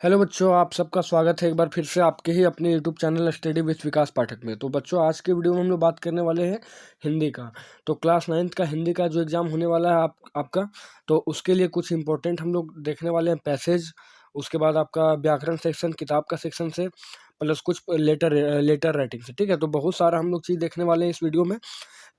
Hello बच्चों, आप सबका स्वागत है एक बार फिर से आपके ही अपने यूट्यूब चैनल स्टडी विथ विकास पाठक में। तो बच्चों, आज की वीडियो में हम लोग बात करने वाले हैं हिंदी का। तो क्लास 9th का हिंदी का जो एग्ज़ाम होने वाला है आपका, तो उसके लिए कुछ इंपॉर्टेंट हम लोग देखने वाले हैं पैसेज। उसके बाद आपका व्याकरण सेक्शन, किताब का सेक्शन से, प्लस कुछ लेटर राइटिंग से। ठीक है, तो बहुत सारा हम लोग चीज़ देखने वाले हैं इस वीडियो में।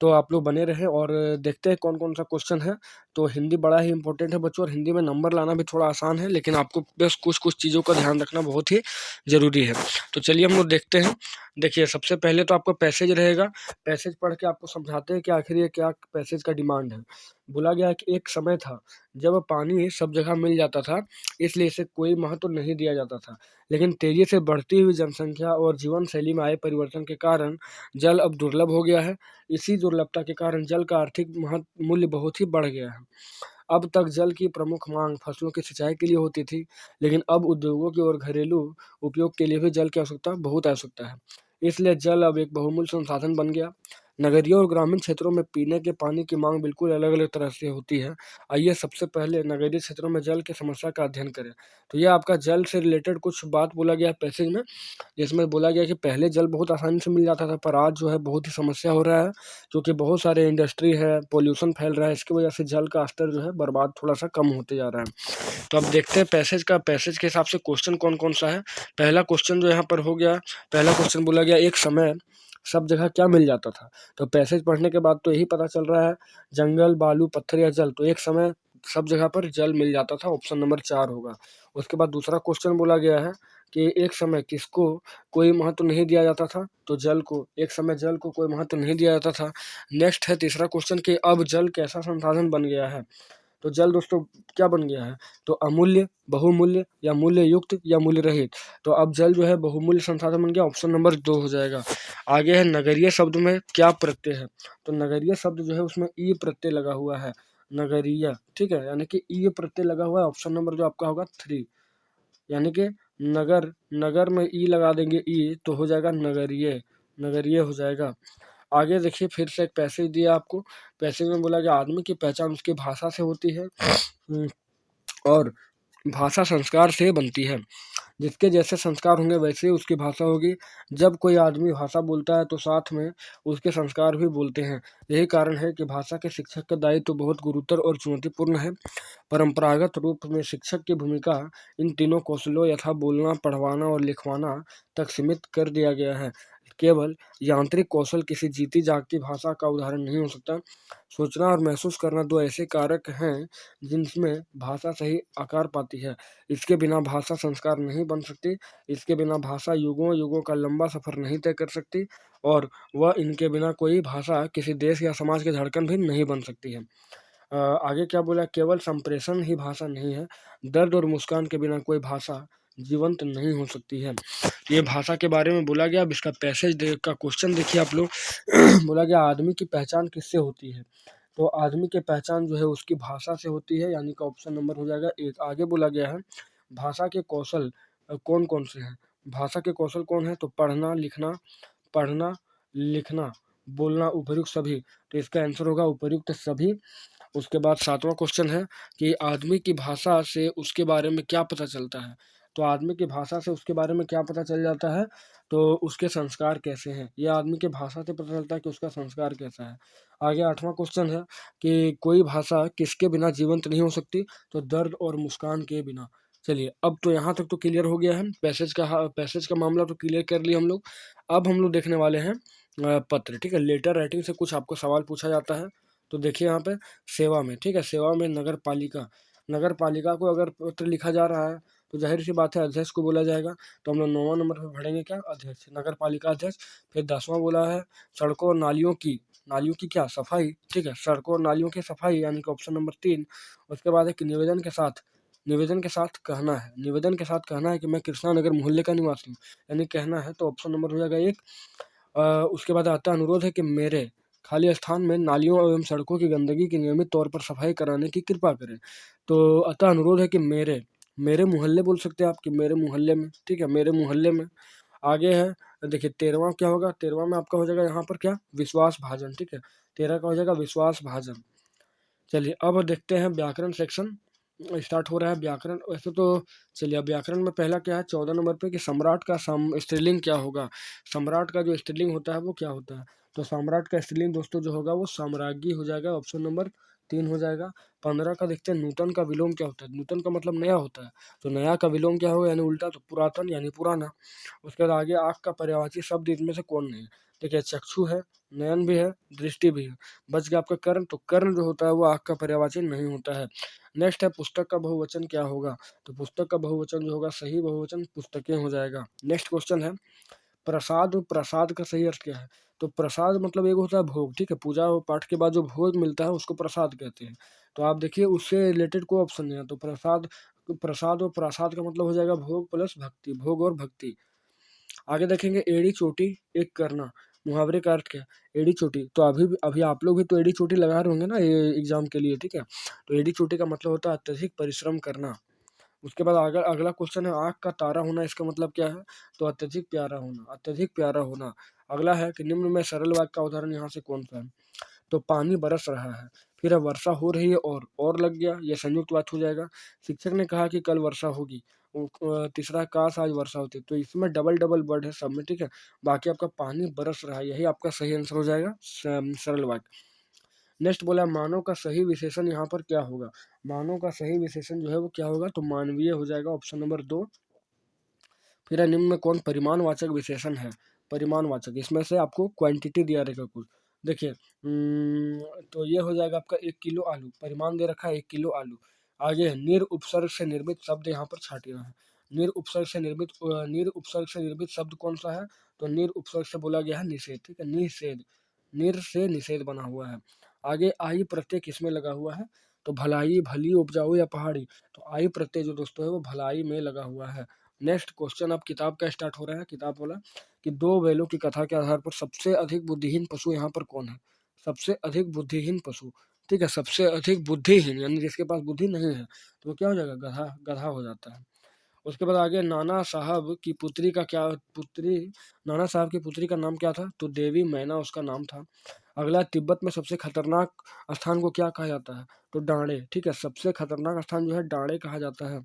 तो आप लोग बने रहें और देखते हैं कौन कौन सा क्वेश्चन है। तो हिंदी बड़ा ही इंपॉर्टेंट है बच्चों, और हिंदी में नंबर लाना भी थोड़ा आसान है, लेकिन आपको बस कुछ कुछ चीज़ों का ध्यान रखना बहुत ही ज़रूरी है। तो चलिए हम लोग देखते हैं। देखिए, सबसे पहले तो आपका पैसेज रहेगा। पैसेज पढ़ के आपको समझाते हैं कि आखिर ये क्या पैसेज का डिमांड है। बोला गया है कि एक समय था जब पानी सब जगह मिल जाता था, इसलिए इसे कोई महत्व नहीं दिया जाता था। लेकिन तेजी से बढ़ती हुई जनसंख्या और जीवन शैली में आए परिवर्तन के कारण जल अब दुर्लभ हो गया है। इसी दुर्लभता के कारण जल का आर्थिक मूल्य बहुत ही बढ़ गया है। अब तक जल की प्रमुख मांग फसलों की सिंचाई के लिए होती थी, लेकिन अब उद्योगों की और घरेलू उपयोग के लिए भी जल की आवश्यकता है। इसलिए जल अब एक बहुमूल्य संसाधन बन गया। नगरीय और ग्रामीण क्षेत्रों में पीने के पानी की मांग बिल्कुल अलग अलग तरह से होती है। आइए सबसे पहले नगरीय क्षेत्रों में जल की समस्या का अध्ययन करें। तो यह आपका जल से रिलेटेड कुछ बात बोला गया पैसेज में, जिसमें बोला गया कि पहले जल बहुत आसानी से मिल जाता था, पर आज जो है बहुत ही समस्या हो रहा है, क्योंकि बहुत सारे इंडस्ट्री है, पोल्यूशन फैल रहा है। इसकी वजह से जल का स्तर जो है बर्बाद थोड़ा सा कम होते जा रहा है। तो अब देखते हैं पैसेज के हिसाब से क्वेश्चन कौन कौन सा है। पहला क्वेश्चन जो यहाँ पर हो गया, पहला क्वेश्चन बोला गया एक समय सब जगह क्या मिल जाता था। तो पैसेज पढ़ने के बाद तो यही पता चल रहा है, जंगल, बालू, पत्थर या जल। तो एक समय सब जगह पर जल मिल जाता था, ऑप्शन नंबर 4 होगा। उसके बाद दूसरा क्वेश्चन बोला गया है कि एक समय किसको कोई महत्व नहीं दिया जाता था। तो जल को, एक समय जल को कोई महत्व नहीं दिया जाता था। नेक्स्ट है तीसरा क्वेश्चन कि अब जल कैसा संसाधन बन गया है। तो जल दोस्तों क्या बन गया है, तो अमूल्य, बहुमूल्य, या मूल्य युक्त, या मूल्य रहित। तो अब जल जो है बहुमूल्य संसाधन बन गया, ऑप्शन नंबर 2 हो जाएगा। आगे है नगरीय शब्द में क्या प्रत्यय है। तो नगरीय शब्द जो है उसमें ई प्रत्यय लगा हुआ है, नगरीय। ठीक है, यानी कि ई प्रत्यय लगा हुआ है, ऑप्शन नंबर जो आपका होगा 3। यानी कि नगर, नगर में ई लगा देंगे, ई तो हो जाएगा नगरीय, नगरीय हो जाएगा। आगे देखिए, फिर से एक पैसेज दिया आपको। पैसेज में बोला गया आदमी की पहचान उसकी भाषा से होती है, और भाषा संस्कार से बनती है। जिसके जैसे संस्कार होंगे वैसे ही उसकी भाषा होगी। जब कोई आदमी भाषा बोलता है तो साथ में उसके संस्कार भी बोलते हैं। यही कारण है कि भाषा के शिक्षक का दायित्व तो बहुत गुरुतर और चुनौतीपूर्ण है। परंपरागत रूप में शिक्षक की भूमिका इन तीनों कौशलों यथा बोलना, पढ़वाना और लिखवाना तक सीमित कर दिया गया है। केवल यांत्रिक कौशल किसी जीती जागती भाषा का उदाहरण नहीं हो सकता। सोचना और महसूस करना दो ऐसे कारक हैं जिनमें भाषा सही आकार पाती है। इसके बिना भाषा संस्कार नहीं बन सकती। इसके बिना भाषा युगों युगों का लंबा सफर नहीं तय कर सकती, और वह इनके बिना कोई भाषा किसी देश या समाज की धड़कन भी नहीं बन सकती है। आगे क्या बोला, केवल संप्रेषण ही भाषा नहीं है, दर्द और मुस्कान के बिना कोई भाषा जीवंत नहीं हो सकती है। ये भाषा के बारे में बोला गया। अब इसका का क्वेश्चन देखिए आप लोग। बोला गया आदमी की पहचान किससे होती है। तो आदमी की पहचान जो है उसकी भाषा से होती है, यानी कि ऑप्शन नंबर हो जाएगा 1। आगे बोला गया है भाषा के कौशल कौन कौन से हैं। भाषा के कौशल कौन है, तो पढ़ना लिखना, पढ़ना लिखना, बोलना, उपर्युक्त सभी। तो इसका आंसर होगा उपर्युक्त सभी। उसके बाद 7वां क्वेश्चन है कि आदमी की भाषा से उसके बारे में क्या पता चलता है। तो आदमी की भाषा से उसके बारे में क्या पता चल जाता है, तो उसके संस्कार कैसे हैं। यह आदमी की भाषा से पता चलता है कि उसका संस्कार कैसा है। आगे 8वां क्वेश्चन है कि कोई भाषा किसके बिना जीवंत नहीं हो सकती। तो दर्द और मुस्कान के बिना। चलिए, अब तो यहाँ तक तो क्लियर हो गया है। पैसेज का मामला तो क्लियर कर लिया हम लोग। अब हम लोग देखने वाले हैं पत्र। ठीक है, लेटर राइटिंग से कुछ आपको सवाल पूछा जाता है। तो देखिए यहाँ पे सेवा में, ठीक है, सेवा में नगर पालिका, नगर पालिका को अगर पत्र लिखा जा रहा है तो जाहिर सी बात है अध्यक्ष को बोला जाएगा। तो हम लोग 9वां नंबर पे पढ़ेंगे क्या, अध्यक्ष, नगर पालिका अध्यक्ष। फिर 10वां बोला है सड़कों और नालियों की, नालियों की क्या, सफाई। ठीक है, सड़कों और नालियों की सफाई, यानी कि ऑप्शन नंबर 3। उसके बाद है कि निवेदन के साथ, निवेदन के साथ कहना है, निवेदन के साथ कहना है कि मैं कृष्णा नगर मोहल्ले का निवासी हूँ, यानी कहना है। तो ऑप्शन नंबर हो जाएगा 1। उसके बाद आता है अनुरोध है कि मेरे खाली स्थान में नालियों एवं सड़कों की गंदगी की नियमित तौर पर सफाई कराने की कृपा करें। तो अतः अनुरोध है कि मेरे, मेरे मोहल्ले बोल सकते हैं आप, कि मेरे मोहल्ले में। ठीक है, मेरे मोहल्ले में। आगे है, देखिए 13वां क्या होगा, 13वां में आपका हो जाएगा यहाँ पर क्या, विश्वास भाजन। ठीक है, 13 का हो जाएगा विश्वास भाजन। चलिए अब देखते हैं व्याकरण सेक्शन। स्टार्ट हो रहा है व्याकरण। वैसे तो चलिए, अब व्याकरण में पहला क्या है 14 नंबर पे कि सम्राट का स्त्रीलिंग क्या होगा। सम्राट का जो स्त्रीलिंग होता है वो क्या होता है, तो सम्राट का स्त्रीलिंग दोस्तों जो होगा वो साम्राज्ञी हो जाएगा, ऑप्शन नंबर 3 हो जाएगा। 15 का देखते हैं नूतन का विलोम क्या होता है। नूतन का मतलब नया होता है, तो नया का विलोम क्या होगा यानी उल्टा, तो पुरातन यानी पुराना। उसके बाद आगे आँख का पर्यायवाची शब्द इनमें से कौन नहीं है। देखिए चक्षु है, नयन भी है, दृष्टि भी है, बच गया आपका कर्ण। तो कर्ण जो होता है वो आँख का पर्यायवाची नहीं होता है। नेक्स्ट है पुस्तक का बहुवचन क्या होगा, तो पुस्तक का बहुवचन जो होगा सही बहुवचन पुस्तकें हो जाएगा। नेक्स्ट क्वेश्चन है प्रसाद। प्रसाद का सही अर्थ क्या है, तो प्रसाद मतलब एक होता है भोग, ठीक है, पूजा पाठ के बाद जो भोग मिलता है उसको प्रसाद कहते हैं। तो आप देखिए उससे रिलेटेड कोई ऑप्शन नहीं है, तो प्रसाद, प्रसाद और प्रसाद का मतलब हो जाएगा भोग प्लस भक्ति, भोग और भक्ति। आगे देखेंगे एड़ी चोटी एक करना, मुहावरे का अर्थ क्या है। एड़ी चोटी, तो अभी अभी आप लोग भी तो एड़ी चोटी लगा रहे होंगे ना ये एग्जाम के लिए, ठीक है। तो एड़ी चोटी का मतलब होता है अत्यधिक परिश्रम करना। उसके बाद अगर अगला क्वेश्चन है आँख का तारा होना, इसका मतलब क्या है, तो अत्यधिक प्यारा होना, अत्यधिक प्यारा होना। अगला है कि निम्न में सरल वाक्य का उदाहरण यहाँ से कौन सा है, तो पानी बरस रहा है। फिर अब वर्षा हो रही है और लग गया, यह संयुक्त बात हो जाएगा। शिक्षक ने कहा कि कल वर्षा होगी। तीसरा काश आज वर्षा होती, तो इसमें डबल डबल वर्ड है सब में, ठीक है। बाकी आपका पानी बरस रहा है, यही आपका सही आंसर हो जाएगा सरल वाक्य। नेक्स्ट बोला मानव का सही विशेषण यहाँ पर क्या होगा। मानव का सही विशेषण जो है वो क्या होगा, तो मानवीय हो जाएगा, ऑप्शन नंबर 2। फिर निम्न में कौन परिमाणवाचक विशेषण है। परिमाणवाचक, इसमें से आपको क्वांटिटी दिया रहेगा कुछ। देखिए तो ये हो जाएगा आपका 1 किलो आलू, परिमाण दे रखा है 1 किलो आलू। आगे है निर उपसर्ग से निर्मित शब्द यहाँ पर छाटिया है। निर उपसर्ग से निर्मित शब्द कौन सा है, तो निर उपसर्ग से बोला गया है निषेध, ठीक है, निषेध, निर से निषेध बना हुआ है। आगे आई प्रत्यय किसमें लगा हुआ है, तो भलाई, भली, उपजाऊ या पहाड़ी, तो आई प्रत्यय जो दोस्तों है वो भलाई में लगा हुआ है। नेक्स्ट क्वेश्चन अब किताब का स्टार्ट हो रहा है। किताब बोला कि दो बैलों की कथा के आधार पर सबसे अधिक बुद्धिहीन पशु यहाँ पर कौन है। सबसे अधिक बुद्धिहीन पशु, ठीक है, सबसे अधिक बुद्धिहीन यानी जिसके पास बुद्धि नहीं है, तो वो क्या हो जाएगा, गधा, गधा हो जाता है। उसके बाद आगे नाना साहब की पुत्री का क्या, पुत्री, नाना साहब की पुत्री का नाम क्या था, तो देवी मैना उसका नाम था। अगला तिब्बत में सबसे खतरनाक स्थान को क्या कहा जाता है, तो डांडे, ठीक है, सबसे खतरनाक स्थान जो है डांडे कहा जाता है।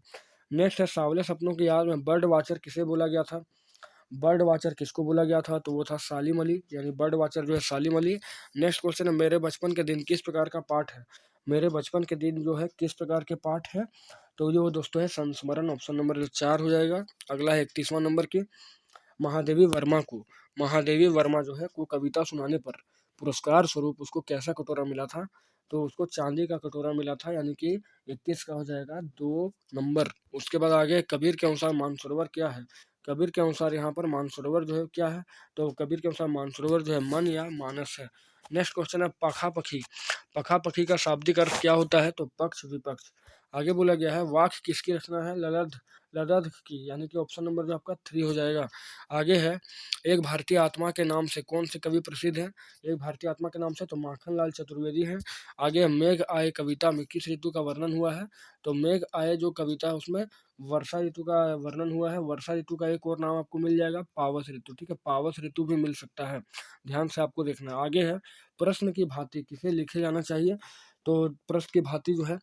नेक्स्ट है सावले सपनों की याद में बर्ड वाचर किसे बोला गया था। बर्ड वाचर किसको बोला गया था, तो वो था सालिम अली, यानी बर्ड वाचर जो है सालिम अली। नेक्स्ट क्वेश्चन है मेरे बचपन के दिन किस प्रकार का पाठ है। मेरे बचपन के दिन जो है किस प्रकार के पाठ है, तो जो दोस्तों है संस्मरण, ऑप्शन नंबर 4 हो जाएगा। अगला है 31वां नंबर की महादेवी वर्मा को, महादेवी वर्मा जो है को कविता सुनाने पर पुरस्कार स्वरूप उसको कैसा कटोरा मिला था, तो उसको चांदी का कटोरा मिला था, यानी कि 21 का हो जाएगा 2 नंबर। उसके बाद आगे कबीर के अनुसार मानसरोवर क्या है। कबीर के अनुसार यहाँ पर मानसरोवर जो है क्या है, तो कबीर के अनुसार मानसरोवर जो है मन या मानस है। नेक्स्ट क्वेश्चन है पखा पखी, पखा पखी का शाब्दिक अर्थ क्या होता है, तो पक्ष विपक्ष। आगे बोला गया है वाक्य किसकी रचना है, ललध, लदध की, यानी कि ऑप्शन नंबर जो आपका 3 हो जाएगा। आगे है एक भारतीय आत्मा के नाम से कौन से कवि प्रसिद्ध हैं। एक भारतीय आत्मा के नाम से तो माखन लाल चतुर्वेदी हैं। आगे मेघ आए कविता में किस ऋतु का वर्णन हुआ है, तो मेघ आए जो कविता है उसमें वर्षा ऋतु का वर्णन हुआ है। वर्षा ऋतु का एक और नाम आपको मिल जाएगा पावस ऋतु, ठीक है, पावस ऋतु भी मिल सकता है, ध्यान से आपको देखना है। आगे है प्रश्न की भांति किसे लिखे जाना चाहिए, तो प्रश्न की भांति जो है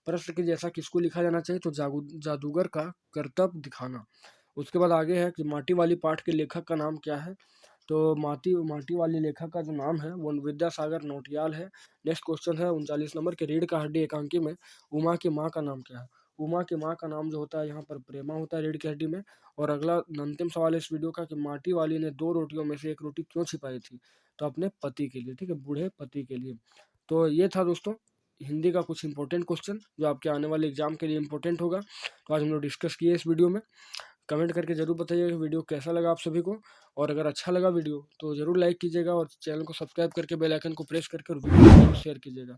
प्रश्न के जैसा किसको लिखा जाना चाहिए, तो जादूगर का करतब दिखाना। उसके बाद आगे है कि माटी वाली पाठ के लेखक का नाम क्या है, तो माटी माटी वाली लेखक का जो नाम है वो विद्यासागर नौटियाल है। नेक्स्ट क्वेश्चन है 39 नंबर के रीढ़ का हड्डी एकांकी में उमा की माँ का नाम क्या है। उमा की माँ का नाम जो होता है यहाँ पर प्रेमा होता है रीढ़ की हड्डी में। और अगला अंतिम सवाल है इस वीडियो का कि माटी वाली ने 2 रोटियों में से 1 रोटी क्यों छिपाई थी, तो अपने पति के लिए, ठीक है, बूढ़े पति के लिए। तो ये था दोस्तों हिंदी का कुछ इंपॉर्टेंट क्वेश्चन जो आपके आने वाले एग्जाम के लिए इंपॉर्टेंट होगा। तो आज हम लोग डिस्कस किए इस वीडियो में। कमेंट करके ज़रूर बताइएगा कि वीडियो कैसा लगा आप सभी को, और अगर अच्छा लगा वीडियो तो ज़रूर लाइक कीजिएगा और चैनल को सब्सक्राइब करके बेल आइकन को प्रेस करके और वीडियो को जरूर शेयर कीजिएगा,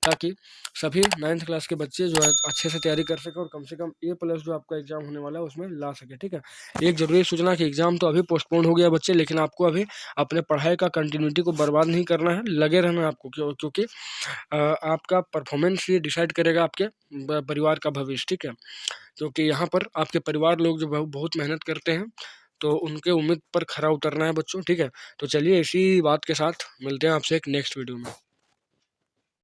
ताकि सभी 9th क्लास के बच्चे जो है अच्छे से तैयारी कर सकें और कम से कम A+ जो आपका एग्जाम होने वाला है उसमें ला सके, ठीक है। एक जरूरी सूचना कि एग्जाम तो अभी पोस्टपोन हो गया बच्चे, लेकिन आपको अभी अपने पढ़ाई का कंटिन्यूटी को बर्बाद नहीं करना है, लगे रहना है आपको, क्योंकि आपका परफॉर्मेंस ये डिसाइड करेगा आपके परिवार का भविष्य, ठीक है। क्योंकि यहाँ पर आपके परिवार लोग जो बहुत मेहनत करते हैं, तो उनके उम्मीद पर खरा उतरना है बच्चों, ठीक है। तो चलिए इसी बात के साथ मिलते हैं आपसे एक नेक्स्ट वीडियो में।